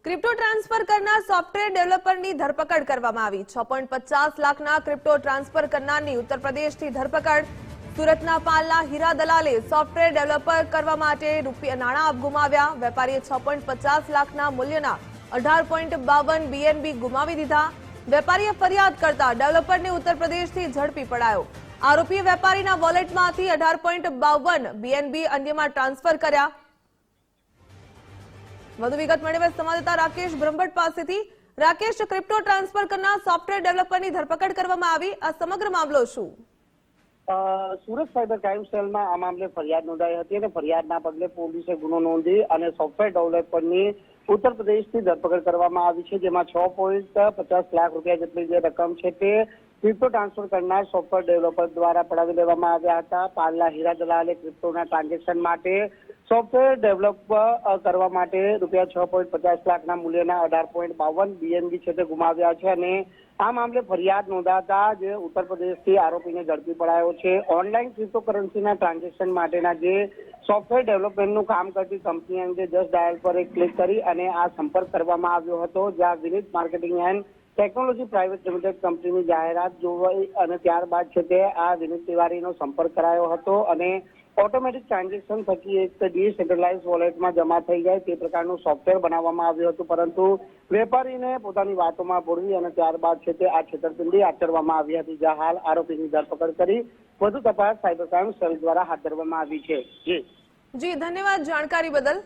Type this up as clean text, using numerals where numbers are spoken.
Crypto transfer કરનાર software ડેવલપરની ધરપકડ કરવામાં આવી। 6.50 લાખના ક્રિપ્ટો ટ્રાન્સફર કરનારની ઉત્તર પ્રદેશથી ધરપકડ। સુરતના પાલના હીરા દલાલે સોફ્ટવેર ડેવલપર કરવા માટે નાણાં ગુમાવ્યા। વેપારીએ 6.50 લાખના મૂલ્યના 18.52 BNB ગુમાવી દીધા। વેપારીએ ફરિયાદ કરતા ડેવલપરને ઉત્તર પ્રદેશથી ઝડપી પડાયો। આરોપીએ વેપારીના વોલેટમાંથી 18.52 BNB અન્યમાં ટ્રાન્સફર કર્યા। વધુ વિગત મેળવે સંવાદદાતા રાકેશ બ્રહ્મભટ્ટ પાસેથી। રાકેશ, ક્રિપ્ટો ટ્રાન્સફર કરનાર સોફ્ટવેર ડેવલપરની ધરપકડ કરવામાં આવી, આ સમગ્ર મામલો શું? સુરત સાયબર ક્રાઇમ સેલમાં આ મામલે ફરિયાદ નોંધાઈ હતી અને ફરિયાદના પગલે પોલીસે ગુનો નોંધી અને સોફ્ટવેર ડેવલપરની ઉત્તર પ્રદેશથી ધરપકડ કરવામાં આવી છે, જેમાં 6.50 લાખ રૂપિયા જેટલી જે રકમ છે તે ક્રિપ્ટો ટ્રાન્સફર કરનાર સોફ્ટવેર ડેવલપર દ્વારા પડાવી લેવામાં આવ્યા હતા। પાલના હીરા દલાલે ક્રિપ્ટોના ટ્રાન્ઝેક્શન માટે સોફ્ટવેર ડેવલપ કરવા માટે રૂપિયા 6.50 લાખના મૂલ્યના 18.52 BNB છે તે ગુમાવ્યા છે અને આ મામલે ફરિયાદ નોંધાતા જે ઉત્તર પ્રદેશથી આરોપીને ઝડપી પડાયો છે। ઓનલાઈન ક્રિપ્ટોકરન્સીના ટ્રાન્ઝેક્શન માટેના જે સોફ્ટવેર ડેવલપમેન્ટનું કામ કરતી કંપની અંગે જસ્ટ ડાયલ પર એક ક્લિક કરી અને આ સંપર્ક કરવામાં આવ્યો હતો, જ્યાં Vineet marketing and technology private limited કંપનીની જાહેરાત જોવાઈ અને ત્યારબાદ છે તે આ વિનીત તિવારીનો સંપર્ક કરાયો હતો અને ઓટોમેટિક ટ્રાન્ઝેક્શન થકી એક ડિસેન્ટ્રલાઇઝ વોલેટમાં જમા થઈ જાય તે પ્રકારનું સોફ્ટવેર બનાવવામાં આવ્યું હતું, પરંતુ વેપારીને પોતાની વાતોમાં ભોળવી અને ત્યારબાદ છે તે આ છેતરપિંડી આચરવામાં આવી હતી, જ્યાં હાલ આરોપીની ધરપકડ કરી વધુ તપાસ સાયબર ક્રાઇમ સેલ દ્વારા હાથ ધરવામાં આવી છે। જી ધન્યવાદ જાણકારી બદલ।